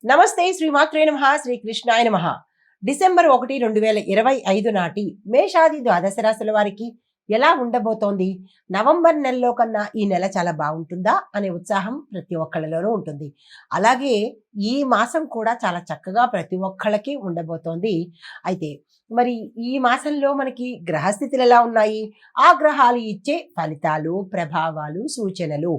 నమస్తే శ్రీమాత్రే నమః శ్రీకృష్ణాయ నమః. డిసెంబర్ 1, 2025 నాటి మేషాది ద్వాదశ రాశుల వారికి ఎలా ఉండబోతోంది? నవంబర్ నెలలో కన్నా ఈ నెల చాలా బాగుంటుందా అనే ఉత్సాహం ప్రతి ఒక్కళ్ళలోనూ ఉంటుంది. అలాగే ఈ మాసం కూడా చాలా చక్కగా ప్రతి ఒక్కళ్ళకి ఉండబోతోంది. అయితే మరి ఈ మాసంలో మనకి గ్రహస్థితులు ఎలా ఉన్నాయి? ఆ గ్రహాలు ఇచ్చే ఫలితాలు, ప్రభావాలు, సూచనలు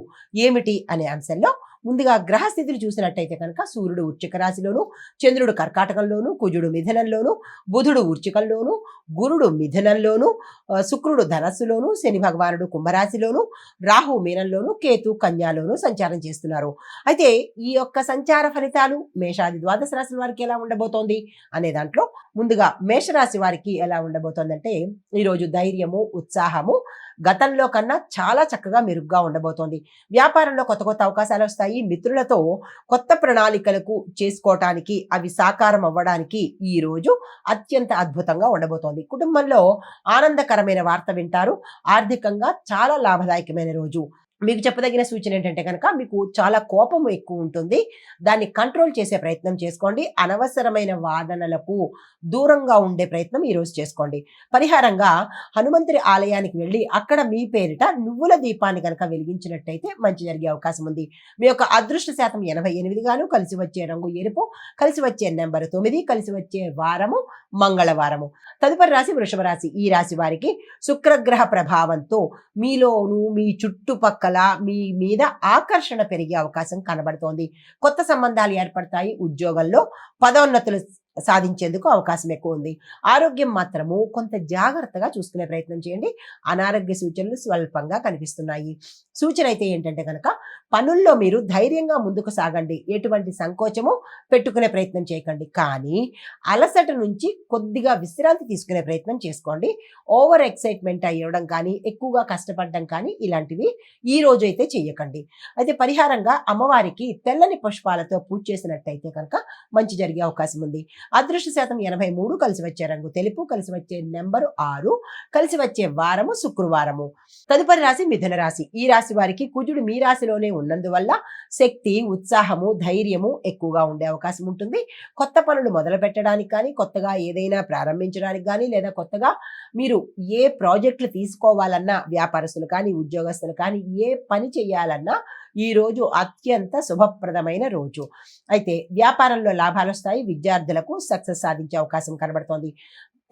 ఏమిటి అనే అంశంలో ముందుగా గ్రహస్థితులు చూసినట్టయితే కనుక సూర్యుడు వృశ్చిక రాశిలోను, చంద్రుడు కర్కాటకంలోను, కుజుడు మిథునంలోను, బుధుడు వృశ్చికంలోను, గురుడు మిథునంలోను, శుక్రుడు ధనస్సులోను, శని భగవానుడు కుంభరాశిలోను, రాహు మీనంలోను, కేతు కన్యాలోను సంచారం చేస్తున్నారు. అయితే ఈ యొక్క సంచార ఫలితాలు మేషాది ద్వాదశ రాశుల వారికి ఎలా ఉండబోతోంది అనే దాంట్లో ముందుగా మేషరాశి వారికి ఎలా ఉండబోతోందంటే ఈరోజు ధైర్యము, ఉత్సాహము గతంలో కన్నా చాలా చక్కగా మెరుగ్గా ఉండబోతోంది. వ్యాపారంలో కొత్త కొత్త అవకాశాలు వస్తాయి. మిత్రులతో కొత్త ప్రణాళికలకు చేసుకోవటానికి అవి సాకారం అవ్వడానికి ఈ రోజు అత్యంత అద్భుతంగా ఉండబోతోంది. కుటుంబంలో ఆనందకరమైన వార్త వింటారు. ఆర్థికంగా చాలా లాభదాయకమైన రోజు. మీకు చెప్పదగిన సూచన ఏంటంటే కనుక మీకు చాలా కోపం ఎక్కువ ఉంటుంది. దాన్ని కంట్రోల్ చేసే ప్రయత్నం చేసుకోండి. అనవసరమైన వాదనలకు దూరంగా ఉండే ప్రయత్నం ఈరోజు చేసుకోండి. పరిహారంగా హనుమంతుడి ఆలయానికి వెళ్ళి అక్కడ మీ పేరిట నువ్వుల దీపాన్ని కనుక వెలిగించినట్టయితే మంచి జరిగే అవకాశం ఉంది. మీ యొక్క అదృష్ట శాతం 88 గాను, కలిసి వచ్చే రంగు ఎరుపు, కలిసి వచ్చే నెంబర్ 9, కలిసి వచ్చే వారము మంగళవారము. తదుపరి రాశి వృషభ రాశి. ఈ రాశి వారికి శుక్రగ్రహ ప్రభావంతో మీలోను మీ చుట్టుపక్కల మీ మీద ఆకర్షణ పెరిగే అవకాశం కనబడుతోంది. కొత్త సంబంధాలు ఏర్పడతాయి. ఉద్యోగంలో పదోన్నతులు సాధించేందుకు అవకాశం ఎక్కువ ఉంది. ఆరోగ్యం మాత్రము కొంత జాగ్రత్తగా చూసుకునే ప్రయత్నం చేయండి. అనారోగ్య సూచనలు స్వల్పంగా కనిపిస్తున్నాయి. సూచన అయితే ఏంటంటే కనుక పనుల్లో మీరు ధైర్యంగా ముందుకు సాగండి. ఎటువంటి సంకోచము పెట్టుకునే ప్రయత్నం చేయకండి. కానీ అలసట నుంచి కొద్దిగా విశ్రాంతి తీసుకునే ప్రయత్నం చేసుకోండి. ఓవర్ ఎక్సైట్మెంట్ అయ్యడం కానీ, ఎక్కువగా కష్టపడడం కానీ ఇలాంటివి ఈ రోజు అయితే చెయ్యకండి. అయితే పరిహారంగా అమ్మవారికి తెల్లని పుష్పాలతో పూజ చేసినట్టయితే కనుక మంచి జరిగే అవకాశం ఉంది. అదృష్ట శాతం 83, కలిసి వచ్చే రంగు తెలుపు, కలిసి వచ్చే నెంబరు 6, కలిసి వచ్చే వారము శుక్రవారము. తదుపరి రాశి మిథున రాశి. ఈ రాశి వారికి కుజుడు మీ రాశిలోనే ఉన్నందువల్ల శక్తి, ఉత్సాహము, ధైర్యము ఎక్కువగా ఉండే అవకాశం ఉంటుంది. కొత్త పనులు మొదలు పెట్టడానికి కానీ, కొత్తగా ఏదైనా ప్రారంభించడానికి కానీ, లేదా కొత్తగా మీరు ఏ ప్రాజెక్టులు తీసుకోవాలన్నా, వ్యాపారస్తులు కానీ, ఉద్యోగస్తులు కానీ ఏ పని చేయాలన్నా ఈ రోజు అత్యంత శుభప్రదమైన రోజు. అయితే వ్యాపారంలో లాభాలు వస్తాయి. విద్యార్థులకు సక్సెస్ సాధించే అవకాశం కనబడుతోంది.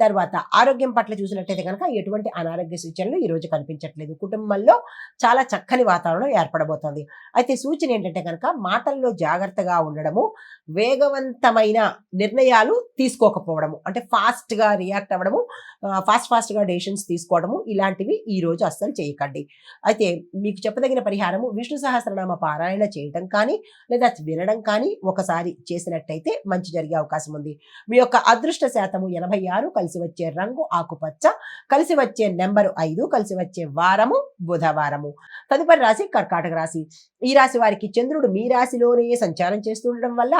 తర్వాత ఆరోగ్యం పట్ల చూసినట్టయితే కనుక ఎటువంటి అనారోగ్య సూచనలు ఈ రోజు కనిపించట్లేదు. కుటుంబంలో చాలా చక్కని వాతావరణం ఏర్పడబోతోంది. అయితే సూచన ఏంటంటే కనుక మాటల్లో జాగ్రత్తగా ఉండడము, వేగవంతమైన నిర్ణయాలు తీసుకోకపోవడము, అంటే ఫాస్ట్గా రియాక్ట్ అవ్వడము, ఫాస్ట్గా డెసిషన్స్ తీసుకోవడము ఇలాంటివి ఈ రోజు అస్సలు చేయకండి. అయితే మీకు చెప్పదగిన పరిహారము విష్ణు సహస్రనామ పారాయణ చేయడం కానీ, లేదా వినడం కానీ ఒకసారి చేసినట్టయితే మంచి జరిగే అవకాశం ఉంది. మీ యొక్క అదృష్ట శాతము 86, కలిసి వచ్చే రంగు ఆకుపచ్చ, కలిసి వచ్చే నెంబరు 5, కలిసి వచ్చే వారము బుధవారము. తదుపరి రాశి కర్కాటక రాశి. ఈ రాశి వారికి చంద్రుడు మీ రాశిలోనే సంచారం చేస్తుండడం వల్ల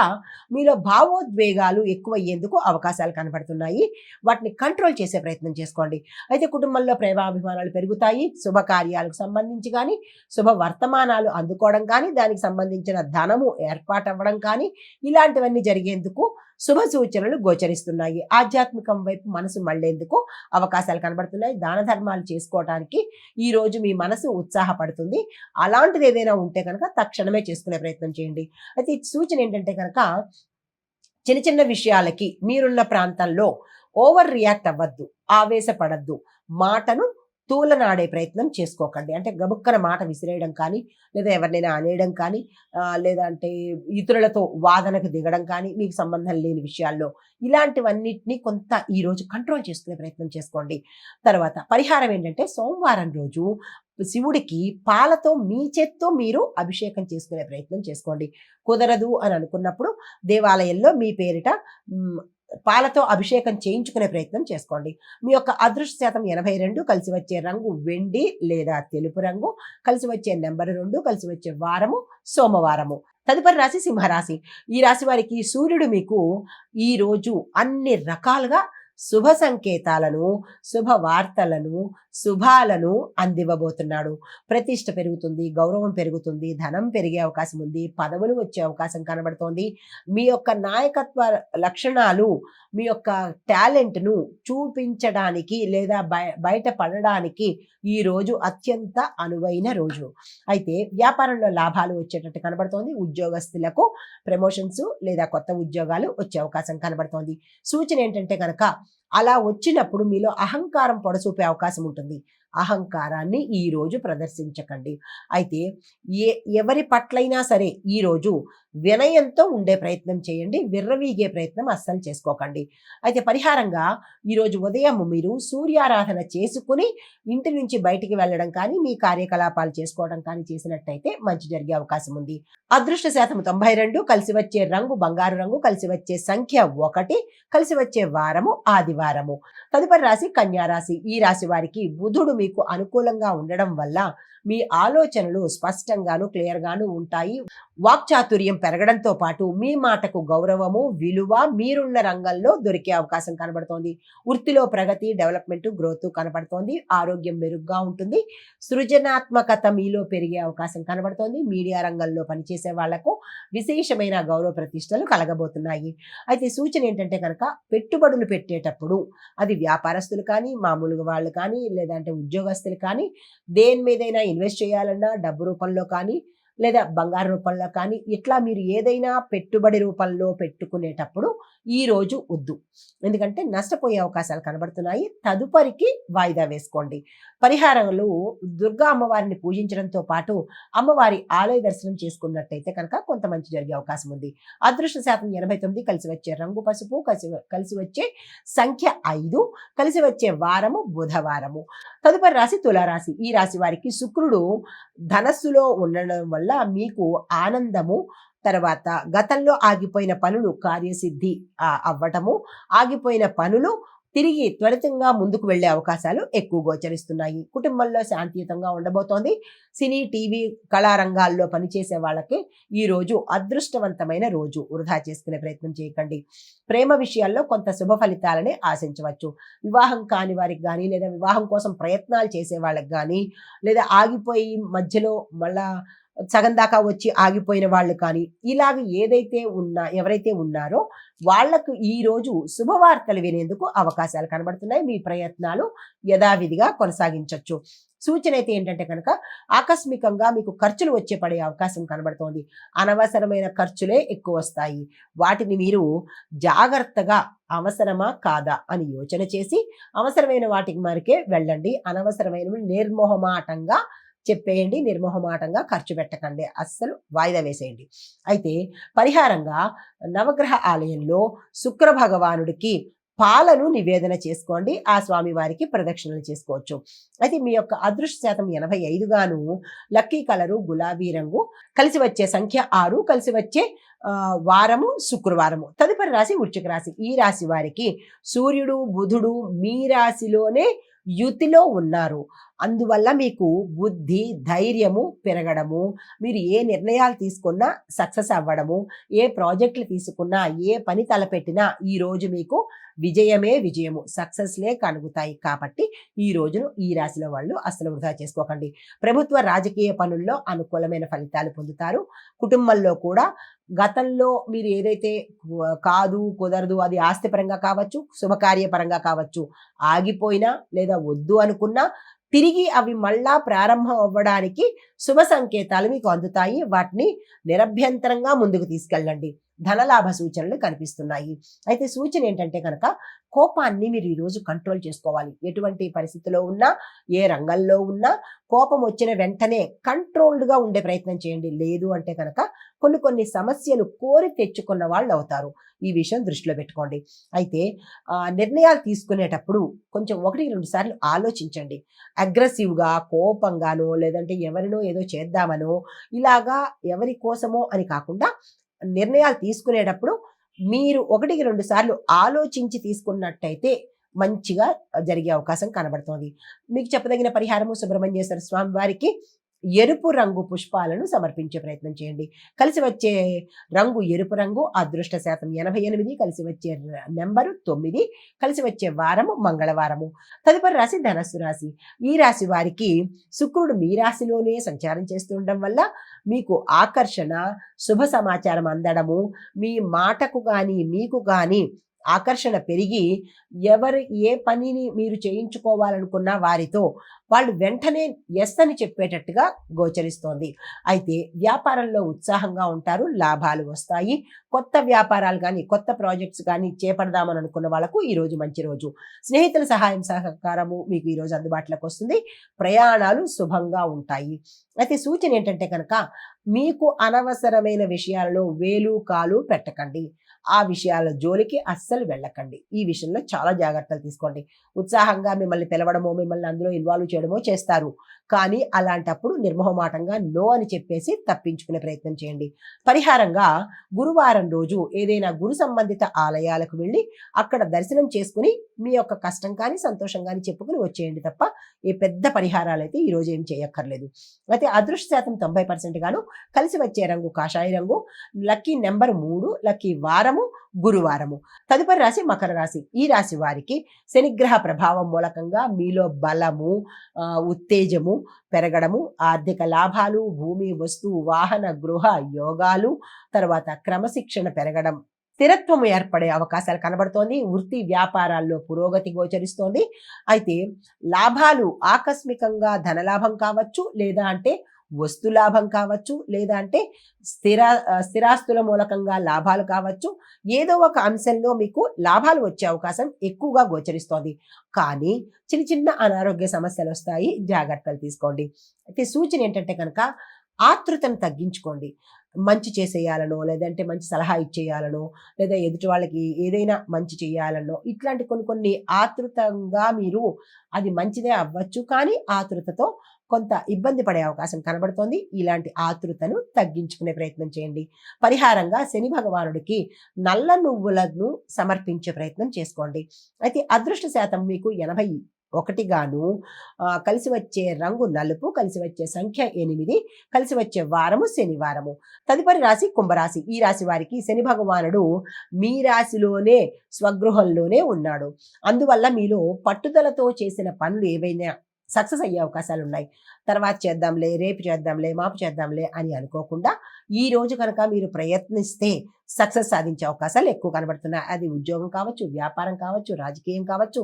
మీలో భావోద్వేగాలు ఎక్కువ అయ్యేందుకు అవకాశాలు కనబడుతున్నాయి. వాటిని కంట్రోల్ చేసే ప్రయత్నం చేసుకోండి. అయితే కుటుంబంలో ప్రేమాభిమానాలు పెరుగుతాయి. శుభకార్యాలకు సంబంధించి కానీ, శుభ వర్తమానాలు అందుకోవడం కానీ, దానికి సంబంధించిన ధనము ఏర్పాటవ్వడం కానీ ఇలాంటివన్నీ జరిగేందుకు శుభ సూచనలు గోచరిస్తున్నాయి. ఆధ్యాత్మికం వైపు మనసు మళ్లేందుకు అవకాశాలు కనబడుతున్నాయి. దాన ధర్మాలు చేసుకోవడానికి ఈ రోజు మీ మనసు ఉత్సాహపడుతుంది. అలాంటిది ఏదైనా ఉంటే కనుక తక్షణమే చేసుకునే ప్రయత్నం చేయండి. అయితే ఈ సూచన ఏంటంటే కనుక చిన్న చిన్న విషయాలకి మీరున్న ప్రాంతంలో ఓవర్ రియాక్ట్ అవ్వద్దు, ఆవేశపడద్దు, మాటను తూలనాడే ప్రయత్నం చేసుకోకండి. అంటే గబుక్కన మాట విసిరేయడం కానీ, లేదా ఎవరినైనా అనేయడం కానీ, లేదంటే ఇతరులతో వాదనకు దిగడం కానీ, మీకు సంబంధం లేని విషయాల్లో ఇలాంటివన్నిటినీ కొంత ఈరోజు కంట్రోల్ చేసుకునే ప్రయత్నం చేసుకోండి. తర్వాత పరిహారం ఏంటంటే సోమవారం రోజు శివుడికి పాలతో మీ చేత్తో మీరు అభిషేకం చేసుకునే ప్రయత్నం చేసుకోండి. కుదరదు అని అనుకున్నప్పుడు దేవాలయంలో మీ పేరిట పాలతో అభిషేకం చేయించుకునే ప్రయత్నం చేసుకోండి. మీ యొక్క అదృష్ట శాతం 82, కలిసి వచ్చే రంగు వెండి లేదా తెలుపు రంగు, కలిసి వచ్చే నెంబర్ 2, కలిసి వచ్చే వారము సోమవారము. తదుపరి రాశి సింహరాశి. ఈ రాశి వారికి సూర్యుడు మీకు ఈ రోజు అన్ని రకాలుగా శుభ సంకేతాలను, శుభ వార్తలను, శుభాలను అందివ్వబోతున్నాడు. ప్రతిష్ట పెరుగుతుంది, గౌరవం పెరుగుతుంది, ధనం పెరిగే అవకాశం ఉంది, పదవులు వచ్చే అవకాశం కనబడుతోంది. మీ యొక్క నాయకత్వ లక్షణాలు, మీ యొక్క టాలెంట్ను చూపించడానికి లేదా బయట పడడానికి ఈ రోజు అత్యంత అనువైన రోజు. అయితే వ్యాపారంలో లాభాలు వచ్చేటట్టు కనబడుతోంది. ఉద్యోగస్తులకు ప్రమోషన్స్ లేదా కొత్త ఉద్యోగాలు వచ్చే అవకాశం కనబడుతోంది. సూచన ఏంటంటే కనుక అలా వచ్చినప్పుడు మీలో అహంకారం పొడసూపే అవకాశం ఉంటుంది. అహంకారాన్ని ఈ రోజు ప్రదర్శించకండి. అయితే ఎవరి పట్లైనా సరే ఈ రోజు వినయంతో ఉండే ప్రయత్నం చేయండి. విర్రవీగే ప్రయత్నం అస్సలు చేసుకోకండి. అయితే పరిహారంగా ఈరోజు ఉదయం మీరు సూర్యారాధన చేసుకుని ఇంటి నుంచి బయటికి వెళ్ళడం కానీ, మీ కార్యకలాపాలు చేసుకోవడం కానీ చేసినట్టయితే మంచి జరిగే అవకాశం ఉంది. అదృష్ట శాతం 92, కలిసి వచ్చే రంగు బంగారు రంగు, కలిసి వచ్చే సంఖ్య 1, కలిసి వచ్చే వారము ఆదివారము. తదుపరి రాశి కన్యా రాశి. ఈ రాశి వారికి బుధుడు మీకు అనుకూలంగా ఉండడం వల్ల మీ ఆలోచనలు స్పష్టంగాను క్లియర్గాను ఉంటాయి. వాక్చాతుర్యం పెరగడంతో పాటు మీ మాటకు గౌరవము, విలువ మీరున్న రంగంలో దొరికే అవకాశం కనబడుతోంది. వృత్తిలో ప్రగతి, డెవలప్మెంట్, గ్రోత్ కనబడుతోంది. ఆరోగ్యం మెరుగ్గా ఉంటుంది. సృజనాత్మకత మీలో పెరిగే అవకాశం కనబడుతోంది. మీడియా రంగంలో పనిచేసే వాళ్లకు విశేషమైన గౌరవ ప్రతిష్టలు కలగబోతున్నాయి. అయితే సూచన ఏంటంటే కనుక పెట్టుబడులు పెట్టేటప్పుడు అది వ్యాపారస్తులు కానీ, మామూలుగా వాళ్ళు కానీ, లేదంటే ఉద్యోగస్తులు కానీ, దేని మీదైనా ఇన్వెస్ట్ చేయాలన్నా డబ్బు రూపంలో కానీ లేదా బంగారు రూపంలో కానీ ఇట్లా మీరు ఏదైనా పెట్టుబడి రూపంలో పెట్టుకునేటప్పుడు ఈ రోజు వద్దు. ఎందుకంటే నష్టపోయే అవకాశాలు కనబడుతున్నాయి. తదుపరికి వాయిదా వేసుకోండి. పరిహారాలు దుర్గా అమ్మవారిని పూజించడంతో పాటు అమ్మవారి ఆలయ దర్శనం చేసుకున్నట్టయితే కనుక కొంత మంచి జరిగే అవకాశం ఉంది. అదృష్ట శాతం 89, కలిసి వచ్చే రంగు పసుపు, కలిసి వచ్చే సంఖ్య 5, కలిసి వచ్చే వారము బుధవారము. తదుపరి రాశి తులారాశి. ఈ రాశి వారికి శుక్రుడు ధనస్సులో ఉండడం వల్ల మీకు ఆనందము, తర్వాత గతంలో ఆగిపోయిన పనులు కార్యసిద్ధి అవ్వటము, ఆగిపోయిన పనులు తిరిగి త్వరితంగా ముందుకు వెళ్లే అవకాశాలు ఎక్కువ గోచరిస్తున్నాయి. కుటుంబంలో శాంతియుతంగా ఉండబోతోంది. సినీ, టీవీ, కళారంగాల్లో పనిచేసే వాళ్ళకి ఈ రోజు అదృష్టవంతమైన రోజు. వృధా చేసుకునే ప్రయత్నం చేయకండి. ప్రేమ విషయాల్లో కొంత శుభ ఫలితాలని ఆశించవచ్చు. వివాహం కాని వారికి కానీ, లేదా వివాహం కోసం ప్రయత్నాలు చేసే వాళ్ళకి కానీ, లేదా ఆగిపోయి మధ్యలో మళ్ళా సగం దాకా వచ్చి ఆగిపోయిన వాళ్ళు కానీ, ఇలాగ ఎవరైతే ఉన్నారో వాళ్లకు ఈ రోజు శుభవార్తలు వినేందుకు అవకాశాలు కనబడుతున్నాయి. మీ ప్రయత్నాలు యథావిధిగా కొనసాగించవచ్చు. సూచన అయితే ఏంటంటే కనుక ఆకస్మికంగా మీకు ఖర్చులు వచ్చే పడే అవకాశం కనబడుతోంది. అనవసరమైన ఖర్చులే ఎక్కువ వస్తాయి. వాటిని మీరు జాగ్రత్తగా అవసరమా కాదా అని యోచన చేసి అవసరమైన వాటికి మరికే వెళ్ళండి. అనవసరమైనవి నిర్మోహమాటంగా చెప్పేయండి. నిర్మోహమాటంగా ఖర్చు పెట్టకండి. అస్సలు వాయిదా వేసేయండి. అయితే పరిహారంగా నవగ్రహ ఆలయంలో శుక్ర భగవానుడికి పాలను నివేదన చేసుకోండి. ఆ స్వామి వారికి ప్రదక్షిణలు చేసుకోవచ్చు. అయితే మీ యొక్క అదృష్ట శాతం 85గాను, లక్కీ కలరు గులాబీ రంగు, కలిసి వచ్చే సంఖ్య 6, కలిసి వచ్చే వారము శుక్రవారము. తదుపరి రాశి వృశ్చిక రాశి. ఈ రాశి వారికి సూర్యుడు బుధుడు మీ రాశిలోనే యుతిలో ఉన్నారు. అందువల్ల మీకు బుద్ధి, ధైర్యము పెరగడము, మీరు ఏ నిర్ణయాలు తీసుకున్నా సక్సెస్ అవ్వడము, ఏ ప్రాజెక్టులు తీసుకున్నా, ఏ పని తలపెట్టినా ఈ రోజు మీకు విజయమే విజయము, సక్సెస్లే కలుగుతాయి. కాబట్టి ఈ రోజును ఈ రాశిలో వాళ్ళు అసలు వృధా చేసుకోకండి. ప్రభుత్వ రాజకీయ పనుల్లో అనుకూలమైన ఫలితాలు పొందుతారు. కుటుంబంలో కూడా గతంలో మీరు ఏదైతే కాదు, కుదరదు, అది ఆస్తిపరంగా కావచ్చు, శుభకార్యపరంగా కావచ్చు, ఆగిపోయినా లేదా వద్దు అనుకున్నా తిరిగి అవి మళ్ళా ప్రారంభం అవ్వడానికి శుభ సంకేతాలు మీకు అందుతాయి. వాటిని నిరభ్యంతరంగా ముందుకు తీసుకెళ్ళండి. ధనలాభ సూచనలు కనిపిస్తున్నాయి. అయితే సూచన ఏంటంటే కనుక కోపాన్ని మీరు ఈరోజు కంట్రోల్ చేసుకోవాలి. ఎటువంటి పరిస్థితిలో ఉన్నా, ఏ రంగంలో ఉన్నా కోపం వచ్చిన వెంటనే కంట్రోల్డ్గా ఉండే ప్రయత్నం చేయండి. లేదు అంటే కనుక కొన్ని సమస్యలు కోరి తెచ్చుకున్న వాళ్ళు అవుతారు. ఈ విషయం దృష్టిలో పెట్టుకోండి. అయితే నిర్ణయాలు తీసుకునేటప్పుడు కొంచెం 1-2 సార్లు ఆలోచించండి. అగ్రెసివ్గా, కోపంగానో, లేదంటే ఎవరినో ఏదో చేద్దామనో, ఇలాగా ఎవరి కోసమో అని కాకుండా నిర్ణయాలు తీసుకునేటప్పుడు మీరు 1-2 సార్లు ఆలోచించి తీసుకున్నట్టయితే మంచిగా జరిగే అవకాశం కనబడుతోంది. మీకు చెప్పదగిన పరిహారము సుబ్రహ్మణ్యేశ్వర స్వామి వారికి ఎరుపు రంగు పుష్పాలను సమర్పించే ప్రయత్నం చేయండి. కలిసి వచ్చే రంగు ఎరుపు రంగు, అదృష్ట శాతం 88, కలిసి వచ్చే నెంబరు 9, కలిసి వచ్చే వారము మంగళవారము. తదుపరి రాశి ధనస్సు రాశి. ఈ రాశి వారికి శుక్రుడు మీ రాశిలోనే సంచారం చేస్తూ ఉండడం వల్ల మీకు ఆకర్షణ, శుభ సమాచారం అందడము, మీ మాటకు కానీ మీకు కానీ ఆకర్షణ పెరిగి ఎవరు ఏ పనిని మీరు చేయించుకోవాలనుకున్నా వారితో వాళ్ళు వెంటనే ఎస్ అని చెప్పేటట్టుగా గోచరిస్తోంది. అయితే వ్యాపారంలో ఉత్సాహంగా ఉంటారు, లాభాలు వస్తాయి. కొత్త వ్యాపారాలు కానీ కొత్త ప్రాజెక్ట్స్ కానీ చేపడదామని అనుకున్న వాళ్ళకు ఈరోజు మంచి రోజు. స్నేహితుల సహాయం సహకారము మీకు ఈరోజు అందుబాటులోకి వస్తుంది. ప్రయాణాలు శుభంగా ఉంటాయి. అయితే సూచన ఏంటంటే కనుక మీకు అనవసరమైన విషయాలలో వేలు కాలు పెట్టకండి. ఆ విషయాల జోలికి అస్సలు వెళ్ళకండి. ఈ విషయంలో చాలా జాగ్రత్తలు తీసుకోండి. ఉత్సాహంగా మిమ్మల్ని పిలవడమో మిమ్మల్ని అందులో ఇన్వాల్వ్ చేయడమో చేస్తారు. కానీ అలాంటప్పుడు నిర్మోహమాటంగా నో అని చెప్పేసి తప్పించుకునే ప్రయత్నం చేయండి. పరిహారంగా గురువారం రోజు ఏదైనా గురు సంబంధిత ఆలయాలకు వెళ్ళి అక్కడ దర్శనం చేసుకుని మీ యొక్క కష్టం కానీ సంతోషం కానీ చెప్పుకుని వచ్చేయండి తప్ప ఏ పెద్ద పరిహారాలు అయితే ఈరోజు ఏం చేయక్కర్లేదు. అయితే అదృష్ట శాతం 90% గాను, కలిసి వచ్చే రంగు కాషాయ రంగు, లక్కీ నెంబర్ 3, లక్కీ వారము గురువారము. తదుపరి రాశి మకర రాశి. ఈ రాశి వారికి శనిగ్రహ ప్రభావం మూలకంగా మీలో బలము, ఉత్తేజము పెరగడము, ఆర్థిక లాభాలు, భూమి వస్తువు వాహన గృహ యోగాలు, తర్వాత క్రమశిక్షణ పెరగడం, స్థిరత్వం ఏర్పడే అవకాశాలు కనబడుతోంది. వృత్తి వ్యాపారాల్లో పురోగతి గోచరిస్తోంది. అయితే లాభాలు ఆకస్మికంగా ధనలాభం కావచ్చు, లేదా అంటే వస్తు లాభం కావచ్చు, లేదా అంటే స్థిరాస్తుల మూలకంగా లాభాలు కావచ్చు. ఏదో ఒక అంశంలో మీకు లాభాలు వచ్చే అవకాశం ఎక్కువగా గోచరిస్తోంది. కానీ చిన్న చిన్న అనారోగ్య సమస్యలు వస్తాయి, జాగ్రత్తలు తీసుకోండి. అయితే సూచన ఏంటంటే కనుక ఆతృతను తగ్గించుకోండి. మంచి చేసేయాలనో, లేదంటే మంచి సలహా ఇచ్చేయాలనో, లేదా ఎదుటి వాళ్ళకి ఏదైనా మంచి చేయాలనో, ఇట్లాంటి కొన్ని ఆతృతంగా మీరు అది మంచిదే అవ్వచ్చు, కానీ ఆతృతతో కొంత ఇబ్బంది పడే అవకాశం కనబడుతోంది. ఇలాంటి ఆతృతను తగ్గించుకునే ప్రయత్నం చేయండి. పరిహారంగా శని భగవానుడికి నల్ల నువ్వులను సమర్పించే ప్రయత్నం చేసుకోండి. అయితే అదృష్ట శాతం మీకు 81 గాను, కలిసి వచ్చే రంగు నలుపు, కలిసి వచ్చే సంఖ్య 8, కలిసి వచ్చే వారము శనివారము. తదుపరి రాశి కుంభరాశి. ఈ రాశి వారికి శని భగవానుడు మీ రాశిలోనే స్వగృహంలోనే ఉన్నాడు. అందువల్ల మీలో పట్టుదలతో చేసిన పనులు ఏవైనా సక్సెస్ అయ్యే అవకాశాలు ఉన్నాయి. తర్వాత చేద్దాంలే, రేపు చేద్దాంలే, మాపు చేద్దాంలే అని అనుకోకుండా ఈ రోజు కనుక మీరు ప్రయత్నిస్తే సక్సెస్ సాధించే అవకాశాలు ఎక్కువ కనబడుతున్నాయి. అది ఉద్యోగం కావచ్చు, వ్యాపారం కావచ్చు, రాజకీయం కావచ్చు,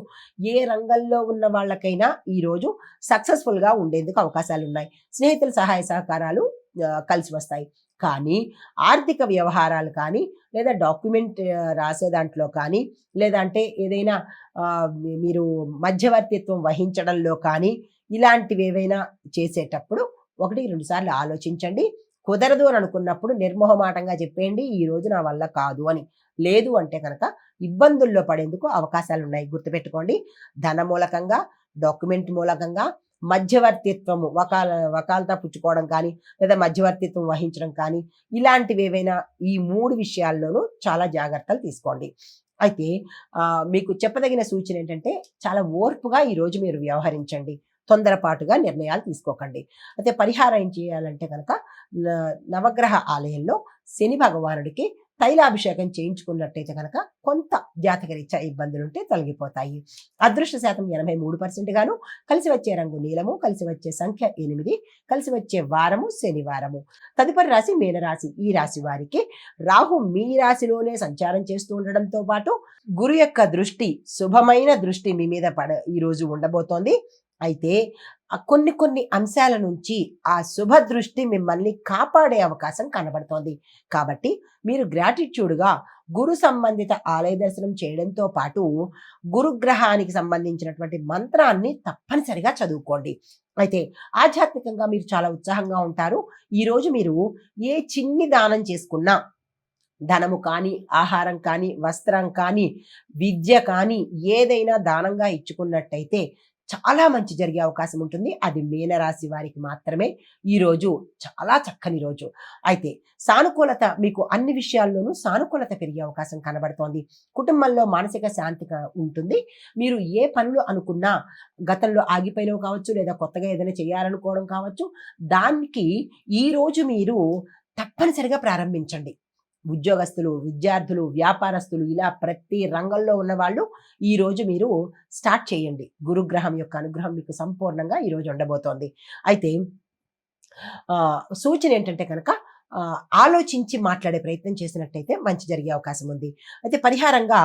ఏ రంగంలో ఉన్న వాళ్ళకైనా ఈరోజు సక్సెస్ఫుల్గా ఉండేందుకు అవకాశాలు ఉన్నాయి. స్నేహితుల సహాయ సహకారాలు కలిసి వస్తాయి. కానీ ఆర్థిక వ్యవహారాలు కానీ, లేదా డాక్యుమెంట్ రాసే దాంట్లో కానీ, లేదంటే ఏదైనా మీరు మధ్యవర్తిత్వం వహించడంలో కానీ, ఇలాంటివి ఏవైనా చేసేటప్పుడు 1-2 సార్లు ఆలోచించండి. కుదరదు అని అనుకున్నప్పుడు నిర్మోహమాటంగా చెప్పేయండి, ఈ రోజు నా వల్ల కాదు అని. లేదు అంటే కనుక ఇబ్బందుల్లో పడేందుకు అవకాశాలు ఉన్నాయి. గుర్తుపెట్టుకోండి. ధన మూలకంగా, డాక్యుమెంట్ మూలకంగా, మధ్యవర్తిత్వము వకాలతా పుచ్చుకోవడం కానీ, లేదా మధ్యవర్తిత్వం వహించడం కానీ, ఇలాంటివి ఏవైనా ఈ 3 విషయాల్లోనూ చాలా జాగ్రత్తలు తీసుకోండి. అయితే మీకు చెప్పదగిన సూచన ఏంటంటే చాలా ఓర్పుగా ఈరోజు మీరు వ్యవహరించండి. తొందరపాటుగా నిర్ణయాలు తీసుకోకండి. అయితే పరిహారం ఏం చేయాలంటే కనుక నవగ్రహ ఆలయంలో శని భగవానుడికి తైలాభిషేకం చేయించుకున్నట్టయితే కనుక కొంత జాతకరీత్యా ఇబ్బందులుంటే తొలగిపోతాయి. అదృష్ట శాతం 83% గాను, కలిసి వచ్చే రంగు నీలము, కలిసి వచ్చే సంఖ్య 8, కలిసి వచ్చే వారము శనివారము. తదుపరి రాశి మీనరాశి. ఈ రాశి వారికి రాహు మీ రాశిలోనే సంచారం చేస్తూ ఉండడంతో పాటు గురు యొక్క దృష్టి, శుభమైన దృష్టి మీ మీద ఈరోజు ఉండబోతోంది. అయితే కొన్ని అంశాల నుంచి ఆ శుభ దృష్టి మిమ్మల్ని కాపాడే అవకాశం కనబడుతోంది. కాబట్టి మీరు గ్రాటిట్యూడ్గా గురు సంబంధిత ఆలయ దర్శనం చేయడంతో పాటు గురుగ్రహానికి సంబంధించినటువంటి మంత్రాన్ని తప్పనిసరిగా చదువుకోండి. అయితే ఆధ్యాత్మికంగా మీరు చాలా ఉత్సాహంగా ఉంటారు. ఈరోజు మీరు ఏ చిన్ని దానం చేసుకున్నా, ధనము కానీ, ఆహారం కానీ, వస్త్రం కానీ, విద్య కానీ ఏదైనా దానంగా ఇచ్చుకున్నట్టయితే చాలా మంచి జరిగే అవకాశం ఉంటుంది. అది మీనరాశి వారికి మాత్రమే ఈరోజు చాలా చక్కని రోజు. అయితే సానుకూలత, మీకు అన్ని విషయాల్లోనూ సానుకూలత పెరిగే అవకాశం కనబడుతోంది. కుటుంబంలో మానసిక శాంతిగా ఉంటుంది. మీరు ఏ పనులు అనుకున్నా గతంలో ఆగిపోయినవి కావచ్చు, లేదా కొత్తగా ఏదైనా చేయాలనుకోవడం కావచ్చు, దానికి ఈరోజు మీరు తప్పనిసరిగా ప్రారంభించండి. ఉద్యోగస్తులు, విద్యార్థులు, వ్యాపారస్తులు ఇలా ప్రతి రంగంలో ఉన్నవాళ్ళు ఈరోజు మీరు స్టార్ట్ చేయండి. గురుగ్రహం యొక్క అనుగ్రహం మీకు సంపూర్ణంగా ఈరోజు ఉండబోతోంది. అయితే సూచన ఏంటంటే కనుక ఆలోచించి మాట్లాడే ప్రయత్నం చేసినట్టయితే మంచి జరిగే అవకాశం ఉంది. అయితే పరిహారంగా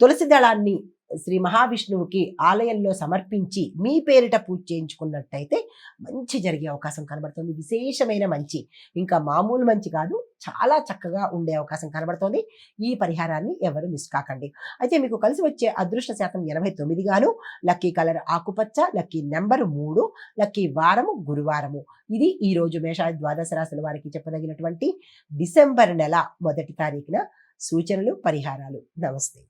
తులసి దళాన్ని శ్రీ మహావిష్ణువుకి ఆలయంలో సమర్పించి మీ పేరిట పూజ చేయించుకున్నట్టయితే మంచి జరిగే అవకాశం కనబడుతుంది. విశేషమైన మంచి, ఇంకా మామూలు మంచి కాదు, చాలా చక్కగా ఉండే అవకాశం కనబడుతోంది. ఈ పరిహారాన్ని ఎవరు మిస్ కాకండి. అయితే మీకు కలిసి వచ్చే అదృష్ట శాతం 89 గాను, లక్కీ కలర్ ఆకుపచ్చ, లక్కీ నెంబరు 3, లక్కీ వారము గురువారము. ఇది ఈ రోజు మేషాది ద్వాదశ రాశుల వారికి చెప్పదగినటువంటి డిసెంబర్ నెల 1వ తారీఖున సూచనలు, పరిహారాలు. నమస్తే.